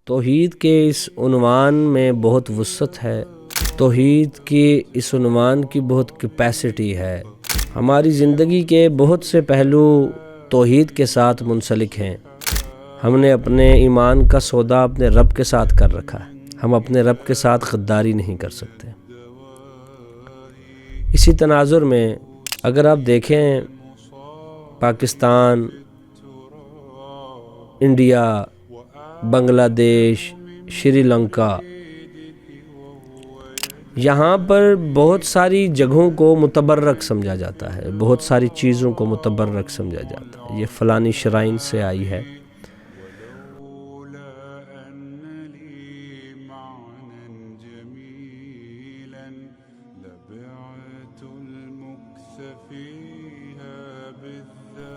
توحید کے اس عنوان میں بہت وسعت ہے، توحید کی اس عنوان کی بہت کیپیسٹی ہے۔ ہماری زندگی کے بہت سے پہلو توحید کے ساتھ منسلک ہیں۔ ہم نے اپنے ایمان کا سودا اپنے رب کے ساتھ کر رکھا ہے، ہم اپنے رب کے ساتھ غداری نہیں کر سکتے۔ اسی تناظر میں اگر آپ دیکھیں پاکستان، انڈیا، بنگلہ دیش، شری لنکا، یہاں پر بہت ساری جگہوں کو متبرک سمجھا جاتا ہے، بہت ساری چیزوں کو متبرک سمجھا جاتا ہے، یہ فلانی شرائن سے آئی ہے۔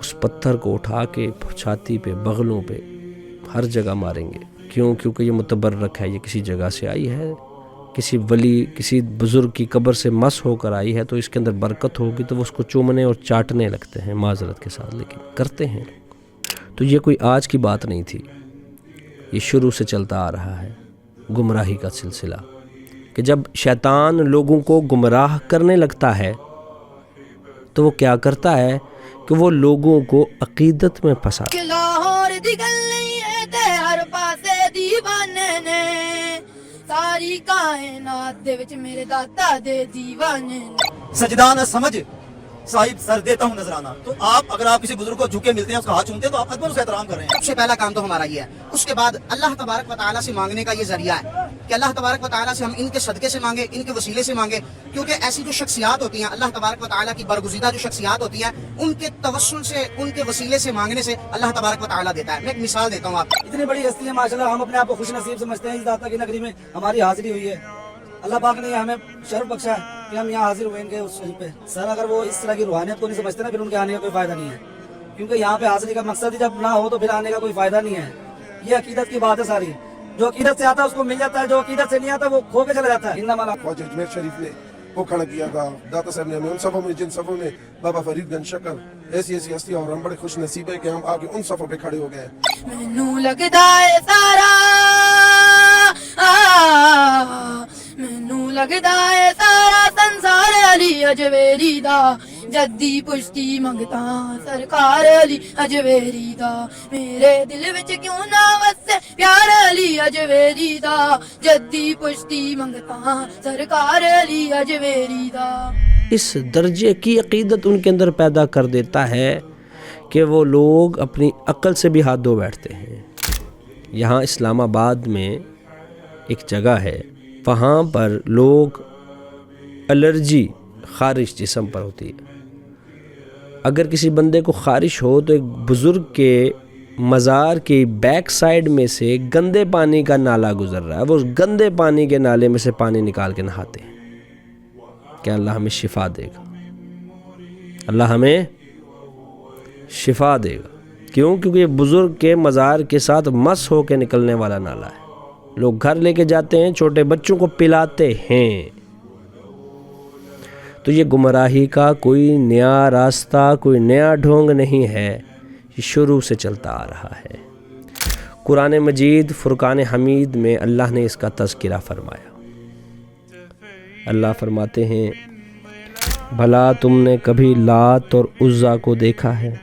اس پتھر کو اٹھا کے چھاتی پہ، بغلوں پہ، ہر جگہ ماریں گے۔ کیونکہ یہ متبرک ہے، یہ کسی جگہ سے آئی ہے، کسی ولی، کسی بزرگ کی قبر سے مس ہو کر آئی ہے، تو اس کے اندر برکت ہوگی تو وہ اس کو چومنے اور چاٹنے لگتے ہیں معذرت کے ساتھ، لیکن کرتے ہیں لوگ۔ تو یہ کوئی آج کی بات نہیں تھی، یہ شروع سے چلتا آ رہا ہے گمراہی کا سلسلہ، کہ جب شیطان لوگوں کو گمراہ کرنے لگتا ہے تو وہ کیا کرتا ہے کہ وہ لوگوں کو عقیدت میں پھنساتا ہے۔ ساری کائنات دے وچ میرے داتا دے دیوانے سجدہ نہ سمجھ صاحب سر دیتا ہوں نذرانہ۔ تو اگر آپ کسی بزرگ کو جھک کے ملتے ہیں، اس کا ہاتھ چومتے ہیں، تو آپ ادب سے احترام کر رہے ہیں۔ سب سے پہلا کام تو ہمارا یہ ہے۔ اس کے بعد اللہ تبارک و تعالیٰ سے مانگنے کا یہ ذریعہ ہے کہ اللہ تبارک و تعالیٰ سے ہم ان کے صدقے سے مانگے، ان کے وسیلے سے مانگے، کیونکہ ایسی جو شخصیات ہوتی ہیں اللہ تبارک و تعالیٰ کی برگزیدہ جو شخصیات ہوتی ہیں، ان کے توسل سے، ان کے وسیلے سے مانگنے سے اللہ تبارک و تعالیٰ دیتا ہے۔ میں ایک مثال دیتا ہوں آپ کو۔ اتنی بڑی ہستی ہے ماشاءاللہ، ہم اپنے آپ کو خوش نصیب سمجھتے ہیں، اس داتا کی نگری میں ہماری حاضری ہوئی ہے۔ اللہ پاک نے ہمیں شرف بخشا ہے کہ ہم یہاں حاضر ہوئے ان کے اس شریف پہ۔ سر اگر وہ اس طرح کی روحانیت کو نہیں سمجھتے نا، پھر ان کے آنے کا کوئی فائدہ نہیں ہے، کیونکہ یہاں پہ حاضری کا مقصد ہی جب نہ ہو تو پھر آنے کا کوئی فائدہ نہیں ہے۔ یہ عقیدت کی بات ہے ساری، جو عقیدت سے آتا ہے اس کو مل جاتا ہے، جو عقیدت سے نہیں آتا وہ کھو کے چلا جاتا ہے۔ خواجہ اجمیر شریف نے وہ کھڑا کیا تھا، داتا صاحب نے ہمیں ان صفوں میں، جن صفوں میں بابا فرید گنج شکر ایسی ہستیاں، اور ہم بڑے خوش نصیب ہیں کہ ہم آگے ان صفوں پہ کھڑے ہو گئے۔ مینوں لگدا ہے سارا، مینوں لگدا ہے سارا سنسار علی اجویری دا، جدی پشتی منگتا سرکار علی اجویری دا، میرے دل وچ کیوں نہ وسے پیار علی اجویری دا، جدی پشتی منگتا سرکار علی اجویری دا۔ اس درجے کی عقیدت ان کے اندر پیدا کر دیتا ہے کہ وہ لوگ اپنی عقل سے بھی ہاتھ دھو بیٹھتے ہیں۔ یہاں اسلام آباد میں ایک جگہ ہے، وہاں پر لوگ الرجی خارش جسم پر ہوتی ہے، اگر کسی بندے کو خارش ہو تو ایک بزرگ کے مزار کی بیک سائڈ میں سے گندے پانی کا نالا گزر رہا ہے، وہ اس گندے پانی کے نالے میں سے پانی نکال کے نہاتے ہیں کہ اللہ ہمیں شفا دے گا، اللہ ہمیں شفا دے گا۔ کیوں؟ کیونکہ یہ بزرگ کے مزار کے ساتھ مس ہو کے نکلنے والا نالا ہے۔ لوگ گھر لے کے جاتے ہیں، چھوٹے بچوں کو پلاتے ہیں۔ تو یہ گمراہی کا کوئی نیا راستہ، کوئی نیا ڈھونگ نہیں ہے، یہ شروع سے چلتا آ رہا ہے۔ قرآن مجید فرقان حمید میں اللہ نے اس کا تذکرہ فرمایا۔ اللہ فرماتے ہیں، بھلا تم نے کبھی لات اور عزا کو دیکھا ہے،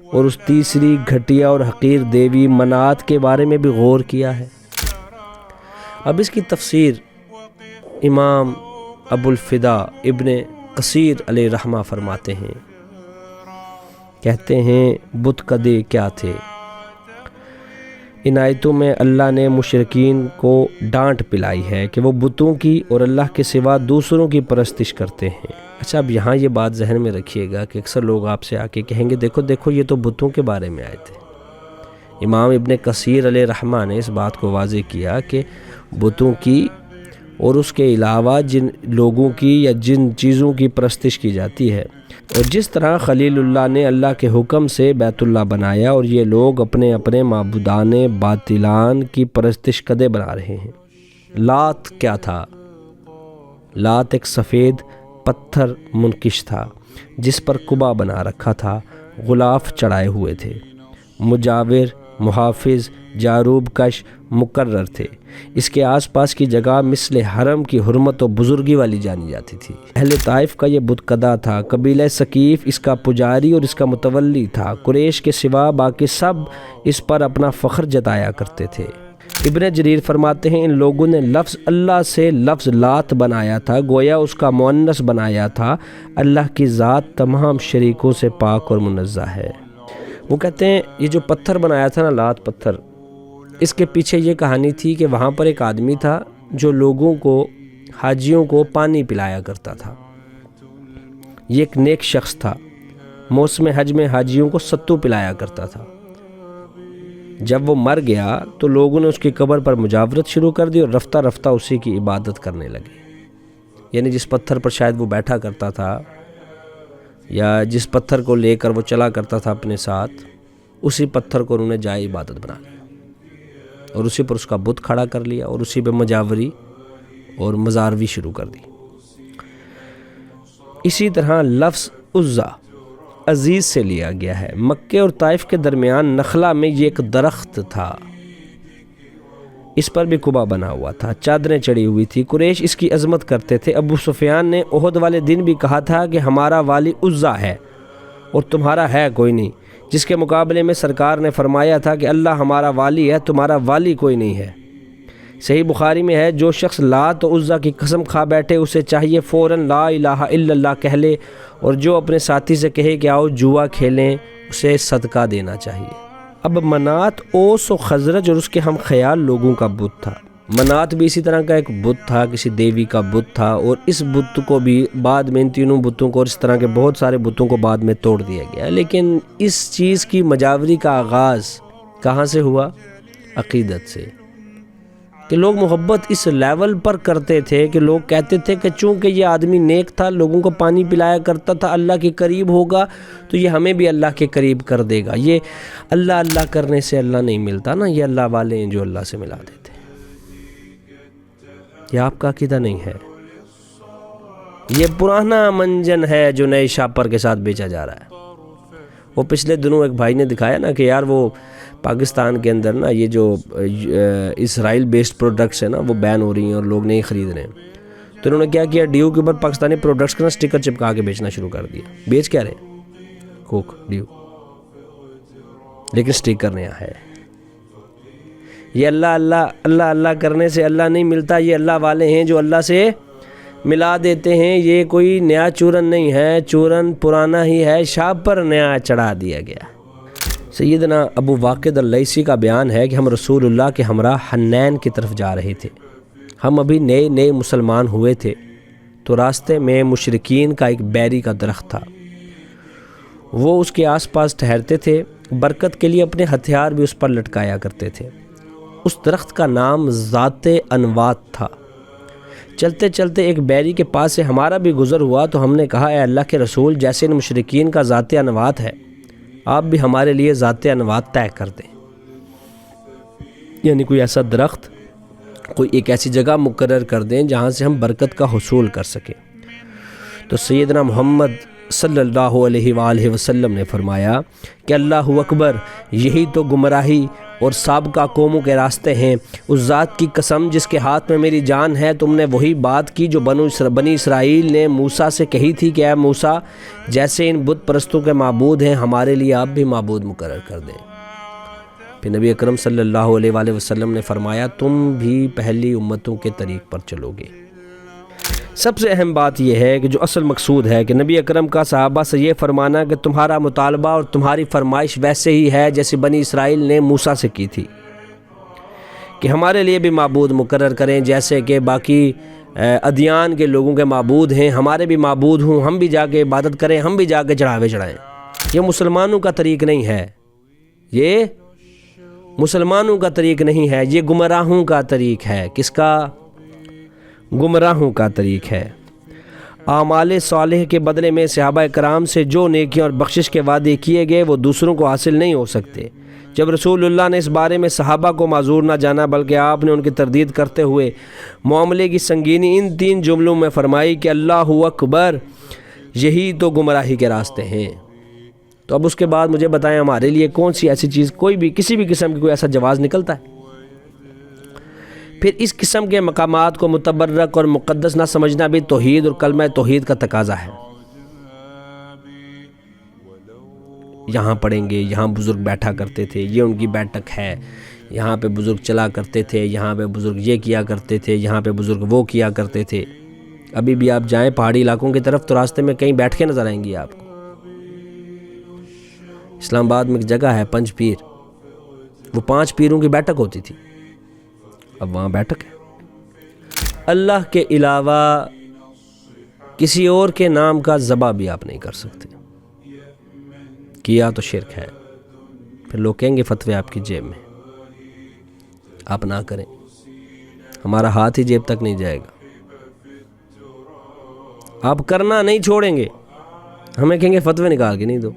اور اس تیسری گھٹیا اور حقیر دیوی منات کے بارے میں بھی غور کیا ہے؟ اب اس کی تفسیر امام ابو الفدا ابن کثیر علیہ رحمہ فرماتے ہیں، کہتے ہیں بت کدے کیا تھے؟ ان آیتوں میں اللہ نے مشرکین کو ڈانٹ پلائی ہے کہ وہ بتوں کی اور اللہ کے سوا دوسروں کی پرستش کرتے ہیں۔ اچھا، اب یہاں یہ بات ذہن میں رکھیے گا کہ اکثر لوگ آپ سے آ کے کہیں گے دیکھو دیکھو یہ تو بتوں کے بارے میں آئے تھے۔ امام ابن کثیر علیہ رحمہ نے اس بات کو واضح کیا کہ بتوں کی اور اس کے علاوہ جن لوگوں کی یا جن چیزوں کی پرستش کی جاتی ہے، اور جس طرح خلیل اللہ نے اللہ کے حکم سے بیت اللہ بنایا اور یہ لوگ اپنے اپنے معبودان باطلان کی پرستش کدے بنا رہے ہیں۔ لات کیا تھا؟ لات ایک سفید پتھر منقش تھا جس پر کبا بنا رکھا تھا، غلاف چڑھائے ہوئے تھے، مجاور محافظ جاروب کش مقرر تھے۔ اس کے آس پاس کی جگہ مثل حرم کی حرمت و بزرگی والی جانی جاتی تھی۔ اہل طائف کا یہ بت کدا تھا۔ قبیلہ ثقیف اس کا پجاری اور اس کا متولی تھا۔ قریش کے سوا باقی سب اس پر اپنا فخر جتایا کرتے تھے۔ ابن جریر فرماتے ہیں ان لوگوں نے لفظ اللہ سے لفظ لات بنایا تھا، گویا اس کا مؤنث بنایا تھا۔ اللہ کی ذات تمام شریکوں سے پاک اور منزہ ہے۔ وہ کہتے ہیں یہ جو پتھر بنایا تھا نا، لات پتھر، اس کے پیچھے یہ کہانی تھی کہ وہاں پر ایک آدمی تھا جو لوگوں کو، حاجیوں کو پانی پلایا کرتا تھا۔ یہ ایک نیک شخص تھا۔ موسم حج میں حاجیوں کو ستو پلایا کرتا تھا۔ جب وہ مر گیا تو لوگوں نے اس کی قبر پر مجاورت شروع کر دی اور رفتہ رفتہ اسی کی عبادت کرنے لگے۔ یعنی جس پتھر پر شاید وہ بیٹھا کرتا تھا یا جس پتھر کو لے کر وہ چلا کرتا تھا اپنے ساتھ، اسی پتھر کو انہوں نے جائے عبادت بنا لیا اور اسی پر اس کا بت کھڑا کر لیا اور اسی پہ مجاوری اور مزاروی شروع کر دی۔ اسی طرح لفظ عزا عزیز سے لیا گیا ہے۔ مکے اور طائف کے درمیان نخلا میں یہ ایک درخت تھا، اس پر بھی قبا بنا ہوا تھا، چادریں چڑھی ہوئی تھی۔ قریش اس کی عظمت کرتے تھے۔ ابو سفیان نے احد والے دن بھی کہا تھا کہ ہمارا والی عزا ہے اور تمہارا ہے کوئی نہیں، جس کے مقابلے میں سرکار نے فرمایا تھا کہ اللہ ہمارا والی ہے، تمہارا والی کوئی نہیں ہے۔ صحیح بخاری میں ہے جو شخص لات و عزا کی قسم کھا بیٹھے اسے چاہیے فوراً لا الہ الا اللہ کہہ لے، اور جو اپنے ساتھی سے کہے کہ آؤ جوا کھیلیں اسے صدقہ دینا چاہیے۔ اب منات اوس و خزرج اور اس کے ہم خیال لوگوں کا بت تھا۔ منات بھی اسی طرح کا ایک بت تھا، کسی دیوی کا بت تھا، اور اس بت کو بھی بعد میں ان تینوں بتوں کو اور اس طرح کے بہت سارے بتوں کو بعد میں توڑ دیا گیا۔ لیکن اس چیز کی مجاوری کا آغاز کہاں سے ہوا؟ عقیدت سے، کہ لوگ محبت اس لیول پر کرتے تھے کہ لوگ کہتے تھے کہ چونکہ یہ آدمی نیک تھا، لوگوں کو پانی پلایا کرتا تھا، اللہ کے قریب ہوگا تو یہ ہمیں بھی اللہ کے قریب کر دے گا۔ یہ اللہ اللہ کرنے سے اللہ نہیں ملتا نا، یہ اللہ والے ہیں جو اللہ سے ملا دیتے ہیں۔ یہ آپ کا عقیدہ نہیں ہے، یہ پرانا منجن ہے جو نئے شاپر کے ساتھ بیچا جا رہا ہے۔ وہ پچھلے دنوں ایک بھائی نے دکھایا نا کہ یار وہ پاکستان کے اندر نا یہ جو اسرائیل بیسڈ پروڈکٹس ہیں نا وہ بین ہو رہی ہیں اور لوگ نہیں خرید رہے ہیں، تو انہوں نے کیا کیا، ڈیو کے اوپر پاکستانی پروڈکٹس کا نا سٹیکر چپکا کے بیچنا شروع کر دیا۔ بیچ کیا رہے ہیں؟ کوک، ڈیو، لیکن سٹیکر نیا ہے۔ یہ اللہ اللہ اللہ اللہ کرنے سے اللہ نہیں ملتا، یہ اللہ والے ہیں جو اللہ سے ملا دیتے ہیں۔ یہ کوئی نیا چورن نہیں ہے، چورن پرانا ہی ہے، شاپ پر نیا چڑھا دیا گیا۔ سیدنا ابو واقد اللیثی کا بیان ہے کہ ہم رسول اللہ کے ہمراہ حنین کی طرف جا رہے تھے۔ ہم ابھی نئے مسلمان ہوئے تھے تو راستے میں مشرکین کا ایک بیری کا درخت تھا، وہ اس کے آس پاس ٹھہرتے تھے، برکت کے لیے اپنے ہتھیار بھی اس پر لٹکایا کرتے تھے۔ اس درخت کا نام ذات انوات تھا۔ چلتے چلتے ایک بیری کے پاس سے ہمارا بھی گزر ہوا تو ہم نے کہا اے اللہ کے رسول، جیسے ان مشرکین کا ذات انوات ہے، آپ بھی ہمارے لیے ذات انوات طے کر دیں، یعنی کوئی ایسا درخت، کوئی ایک ایسی جگہ مقرر کر دیں جہاں سے ہم برکت کا حصول کر سکیں۔ تو سیدنا محمد صلی اللہ علیہ وآلہ وسلم نے فرمایا کہ اللہ اکبر، یہی تو گمراہی اور سابقہ قوموں کے راستے ہیں۔ اس ذات کی قسم جس کے ہاتھ میں میری جان ہے، تم نے وہی بات کی جو بنی اسرائیل نے موسیٰ سے کہی تھی کہ اے موسیٰ، جیسے ان بت پرستوں کے معبود ہیں، ہمارے لیے آپ بھی معبود مقرر کر دیں۔ پھر نبی اکرم صلی اللہ علیہ وآلہ وسلم نے فرمایا تم بھی پہلی امتوں کے طریق پر چلو گے۔ سب سے اہم بات یہ ہے کہ جو اصل مقصود ہے کہ نبی اکرم کا صحابہ سے یہ فرمانا کہ تمہارا مطالبہ اور تمہاری فرمائش ویسے ہی ہے جیسے بنی اسرائیل نے موسیٰ سے کی تھی کہ ہمارے لیے بھی معبود مقرر کریں، جیسے کہ باقی ادیان کے لوگوں کے معبود ہیں، ہمارے بھی معبود ہوں، ہم بھی جا کے عبادت کریں، ہم بھی جا کے چڑھاوے چڑھائیں۔ یہ مسلمانوں کا طریق نہیں ہے، یہ مسلمانوں کا طریق نہیں ہے، یہ گمراہوں کا طریق ہے۔ کس کا؟ گمراہوں کا طریق ہے۔ اعمال صالح کے بدلے میں صحابہ کرام سے جو نیکیاں اور بخشش کے وعدے کیے گئے وہ دوسروں کو حاصل نہیں ہو سکتے۔ جب رسول اللہ نے اس بارے میں صحابہ کو معذور نہ جانا بلکہ آپ نے ان کی تردید کرتے ہوئے معاملے کی سنگینی ان 3 جملوں میں فرمائی کہ اللہ اکبر، یہی تو گمراہی کے راستے ہیں، تو اب اس کے بعد مجھے بتائیں ہمارے لیے کون سی ایسی چیز، کوئی بھی کسی بھی قسم کی کوئی ایسا جواز نکلتا ہے؟ پھر اس قسم کے مقامات کو متبرک اور مقدس نہ سمجھنا بھی توحید اور کلمہ توحید کا تقاضا ہے۔ یہاں پڑھیں گے، یہاں بزرگ بیٹھا کرتے تھے، یہ ان کی بیٹھک ہے، یہاں پہ بزرگ چلا کرتے تھے، یہاں پہ بزرگ یہ کیا کرتے تھے، یہاں پہ بزرگ وہ کیا کرتے تھے۔ ابھی بھی آپ جائیں پہاڑی علاقوں کی طرف تو راستے میں کہیں بیٹھ کے نظر آئیں گی آپ کو۔ اسلام آباد میں ایک جگہ ہے پنج پیر، وہ 5 پیروں کی بیٹھک ہوتی تھی، اب وہاں بیٹھک ہے۔ اللہ کے علاوہ کسی اور کے نام کا ذبح بھی آپ نہیں کر سکتے، کیا تو شرک ہے۔ پھر لوگ کہیں گے فتوے آپ کی جیب میں، آپ نہ کریں، ہمارا ہاتھ ہی جیب تک نہیں جائے گا، آپ کرنا نہیں چھوڑیں گے، ہمیں کہیں گے فتوے نکال کے نہیں دو۔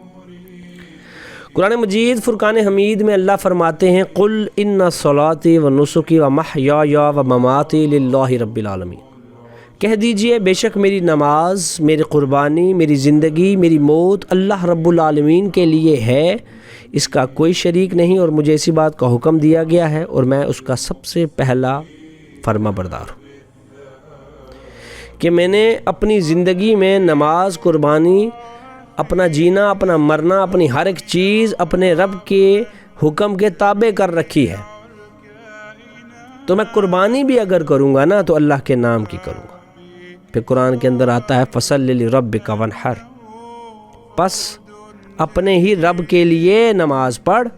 قرآن مجید فرقان حمید میں اللہ فرماتے ہیں قل ان صلاتی و نسکی و محیای و مماتی للہ رب العالمین، کہہ دیجئے بے شک میری نماز، میری قربانی، میری زندگی، میری موت اللہ رب العالمین کے لیے ہے، اس کا کوئی شریک نہیں، اور مجھے اسی بات کا حکم دیا گیا ہے اور میں اس کا سب سے پہلا فرما بردار ہوں کہ میں نے اپنی زندگی میں نماز، قربانی، اپنا جینا، اپنا مرنا، اپنی ہر ایک چیز اپنے رب کے حکم کے تابع کر رکھی ہے۔ تو میں قربانی بھی اگر کروں گا نا تو اللہ کے نام کی کروں گا۔ پھر قرآن کے اندر آتا ہے فَصَلِّ لِرَبِّكَ وَانْحَرْ، پس اپنے ہی رب کے لیے نماز پڑھ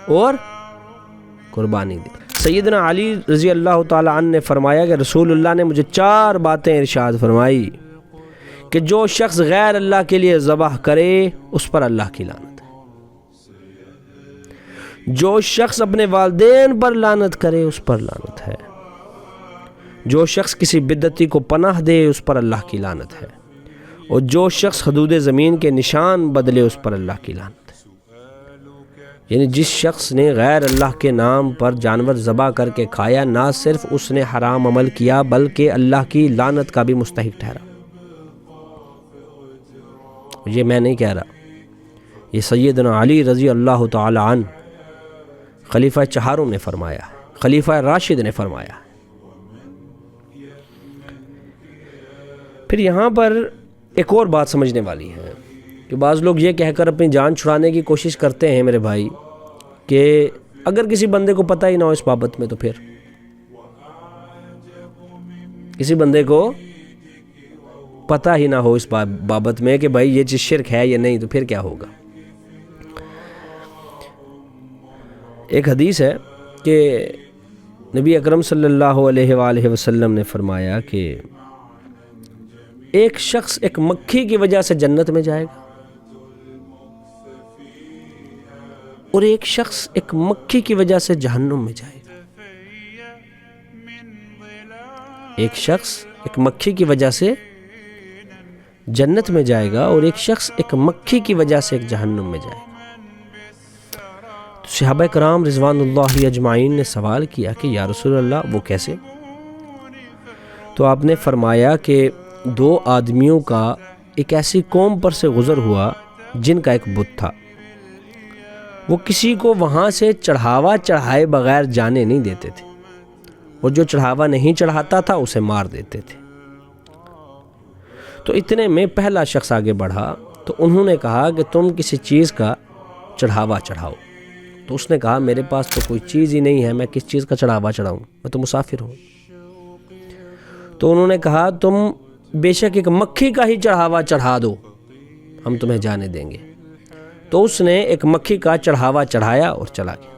اور قربانی دے۔ سیدنا علی رضی اللہ تعالی عنہ نے فرمایا کہ رسول اللہ نے مجھے 4 باتیں ارشاد فرمائی کہ جو شخص غیر اللہ کے لیے ذبح کرے اس پر اللہ کی لعنت ہے، جو شخص اپنے والدین پر لعنت کرے اس پر لعنت ہے، جو شخص کسی بدعتی کو پناہ دے اس پر اللہ کی لعنت ہے، اور جو شخص حدود زمین کے نشان بدلے اس پر اللہ کی لعنت ہے۔ یعنی جس شخص نے غیر اللہ کے نام پر جانور ذبح کر کے کھایا، نہ صرف اس نے حرام عمل کیا بلکہ اللہ کی لعنت کا بھی مستحق ٹھہرا۔ یہ میں نہیں کہہ رہا، یہ سیدنا علی رضی اللہ تعالی عنہ خلیفہ چہاروں نے فرمایا ہے، خلیفہ راشد نے فرمایا ہے۔ پھر یہاں پر ایک اور بات سمجھنے والی ہے کہ بعض لوگ یہ کہہ کر اپنی جان چھڑانے کی کوشش کرتے ہیں میرے بھائی کہ اگر کسی بندے کو پتہ ہی نہ ہو اس بابت میں، تو پھر کسی بندے کو پتہ ہی نہ ہو اس بابت میں کہ بھائی یہ چیز شرک ہے یا نہیں، تو پھر کیا ہوگا؟ ایک حدیث ہے کہ نبی اکرم صلی اللہ علیہ وآلہ وسلم نے فرمایا کہ ایک شخص ایک مکھی کی وجہ سے جنت میں جائے گا، اور ایک شخص ایک مکھی کی وجہ سے جہنم میں جائے گا۔ ایک شخص ایک مکھی کی وجہ سے جنت میں جائے گا اور ایک شخص ایک مکھی کی وجہ سے ایک جہنم میں جائے گا۔ تو صحابہ کرام رضوان اللہ اجمعین نے سوال کیا کہ یا رسول اللہ وہ کیسے؟ تو آپ نے فرمایا کہ 2 آدمیوں کا ایک ایسی قوم پر سے گزر ہوا جن کا ایک بت تھا، وہ کسی کو وہاں سے چڑھاوا چڑھائے بغیر جانے نہیں دیتے تھے، اور جو چڑھاوا نہیں چڑھاتا تھا اسے مار دیتے تھے۔ تو اتنے میں پہلا شخص آگے بڑھا تو انہوں نے کہا کہ تم کسی چیز کا چڑھاوا چڑھاؤ۔ تو اس نے کہا میرے پاس تو کوئی چیز ہی نہیں ہے، میں کس چیز کا چڑھاوا چڑھاؤں، میں تو مسافر ہوں۔ تو انہوں نے کہا تم بے شک ایک مکھی کا ہی چڑھاوا چڑھا دو، ہم تمہیں جانے دیں گے۔ تو اس نے ایک مکھی کا چڑھاوا چڑھایا اور چلا گیا۔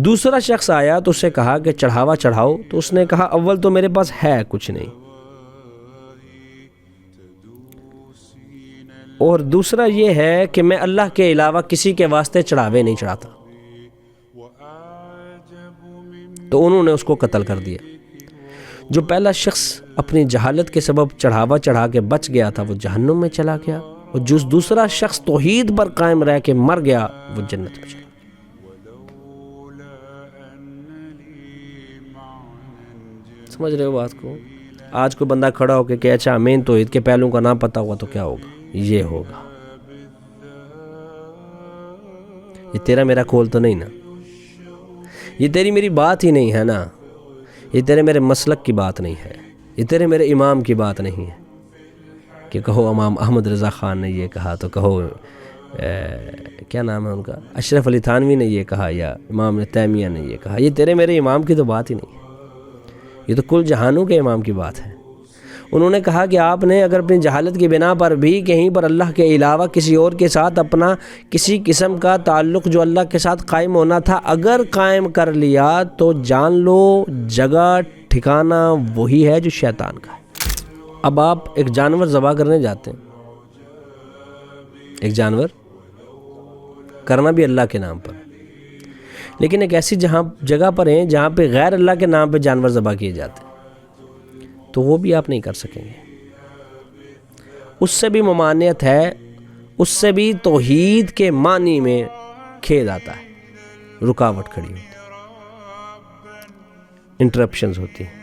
دوسرا شخص آیا تو اسے کہا کہ چڑھاوا چڑھاؤ، تو اس نے کہا اول تو میرے پاس ہے کچھ نہیں، اور دوسرا یہ ہے کہ میں اللہ کے علاوہ کسی کے واسطے چڑھاوے نہیں چڑھاتا۔ تو انہوں نے اس کو قتل کر دیا۔ جو پہلا شخص اپنی جہالت کے سبب چڑھاوا چڑھا کے بچ گیا تھا وہ جہنم میں چلا گیا، اور جو دوسرا شخص توحید پر قائم رہ کے مر گیا وہ جنت میں چلا گیا۔ سمجھ رہے ہو بات کو؟ آج کوئی بندہ کھڑا ہو کے کہ اچھا مین توحید کے پہلوؤں کا نام پتہ ہوا تو کیا ہوگا؟ یہ ہوگا۔ یہ تیرا میرا کول تو نہیں نا، یہ تیری میری بات ہی نہیں ہے نا، یہ تیرے میرے مسلک کی بات نہیں ہے، یہ تیرے میرے امام کی بات نہیں ہے کہ کہو امام احمد رضا خان نے یہ کہا تو کہو کیا نام ہے ان کا، اشرف علی تھانوی نے یہ کہا یا امام تیمیہ نے یہ کہا. یہ تیرے میرے امام کی تو بات ہی نہیں ہے، یہ تو کل جہانوں کے امام کی بات ہے. انہوں نے کہا کہ آپ نے اگر اپنی جہالت کی بنا پر بھی کہیں پر اللہ کے علاوہ کسی اور کے ساتھ اپنا کسی قسم کا تعلق جو اللہ کے ساتھ قائم ہونا تھا اگر قائم کر لیا تو جان لو جگہ ٹھکانہ وہی ہے جو شیطان کا ہے. اب آپ ایک جانور ذبح کرنے جاتے ہیں، ایک جانور کرنا بھی اللہ کے نام پر، لیکن ایک ایسی جگہ پر ہیں جہاں پہ غیر اللہ کے نام پہ جانور ذبح کیے جاتے ہیں، تو وہ بھی آپ نہیں کر سکیں گے. اس سے بھی ممانعت ہے، اس سے بھی توحید کے معنی میں کھید آتا ہے، رکاوٹ کھڑی ہوتی ہے، انٹرپشنز ہوتی ہیں.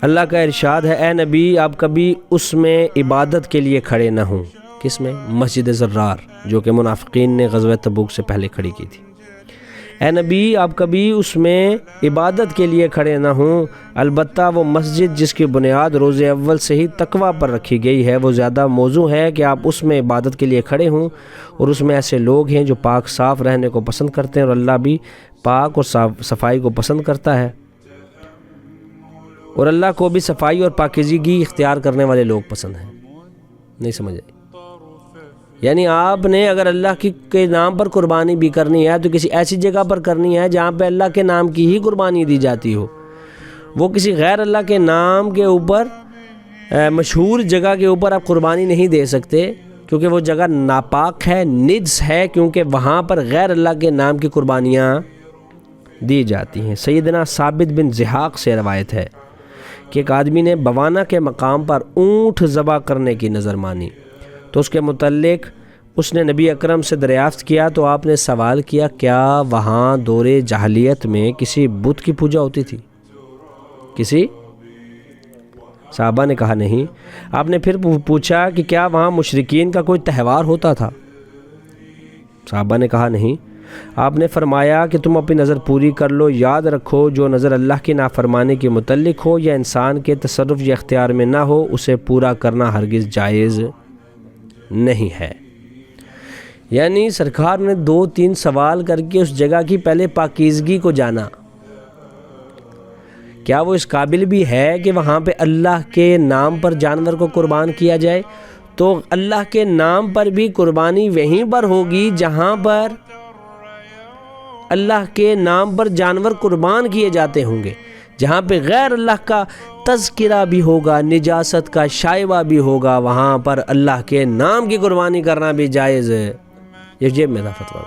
اللہ کا ارشاد ہے اے نبی آپ کبھی اس میں عبادت کے لیے کھڑے نہ ہوں. کس میں؟ مسجد زرار جو کہ منافقین نے غزوہ تبوک سے پہلے کھڑی کی تھی. اے نبی آپ کبھی اس میں عبادت کے لیے کھڑے نہ ہوں، البتہ وہ مسجد جس کی بنیاد روز اول سے ہی تقویٰ پر رکھی گئی ہے وہ زیادہ موزوں ہے کہ آپ اس میں عبادت کے لیے کھڑے ہوں، اور اس میں ایسے لوگ ہیں جو پاک صاف رہنے کو پسند کرتے ہیں، اور اللہ بھی پاک اور صفائی کو پسند کرتا ہے، اور اللہ کو بھی صفائی اور پاکیزگی اختیار کرنے والے لوگ پسند ہیں. نہیں سمجھ آئی؟ یعنی آپ نے اگر اللہ کے نام پر قربانی بھی کرنی ہے تو کسی ایسی جگہ پر کرنی ہے جہاں پہ اللہ کے نام کی ہی قربانی دی جاتی ہو. وہ کسی غیر اللہ کے نام کے اوپر مشہور جگہ کے اوپر آپ قربانی نہیں دے سکتے، کیونکہ وہ جگہ ناپاک ہے، نجس ہے، کیونکہ وہاں پر غیر اللہ کے نام کی قربانیاں دی جاتی ہیں. سیدنا ثابت بن ضحاک سے روایت ہے کہ ایک آدمی نے بوانہ کے مقام پر اونٹ ذبح کرنے کی نظر مانی تو اس کے متعلق اس نے نبی اکرم سے دریافت کیا تو آپ نے سوال کیا کیا وہاں دور جاہلیت میں کسی بت کی پوجا ہوتی تھی؟ کسی؟ صحابہ نے کہا نہیں. آپ نے پھر پوچھا کہ کیا وہاں مشرکین کا کوئی تہوار ہوتا تھا؟ صحابہ نے کہا نہیں. آپ نے فرمایا کہ تم اپنی نظر پوری کر لو، یاد رکھو جو نظر اللہ کی نافرمانی کے متعلق ہو یا انسان کے تصرف یا اختیار میں نہ ہو اسے پورا کرنا ہرگز جائز نہیں ہے. یعنی سرکار نے 2-3 سوال کر کے اس جگہ کی پہلے پاکیزگی کو جانا، کیا وہ اس قابل بھی ہے کہ وہاں پہ اللہ کے نام پر جانور کو قربان کیا جائے؟ تو اللہ کے نام پر بھی قربانی وہیں پر ہوگی جہاں پر اللہ کے نام پر جانور قربان کیے جاتے ہوں گے. جہاں پہ غیر اللہ کا تذکرہ بھی ہوگا، نجاست کا شائبہ بھی ہوگا، وہاں پر اللہ کے نام کی قربانی کرنا بھی جائز ہے. یہ جیب میں تھا فتویٰ.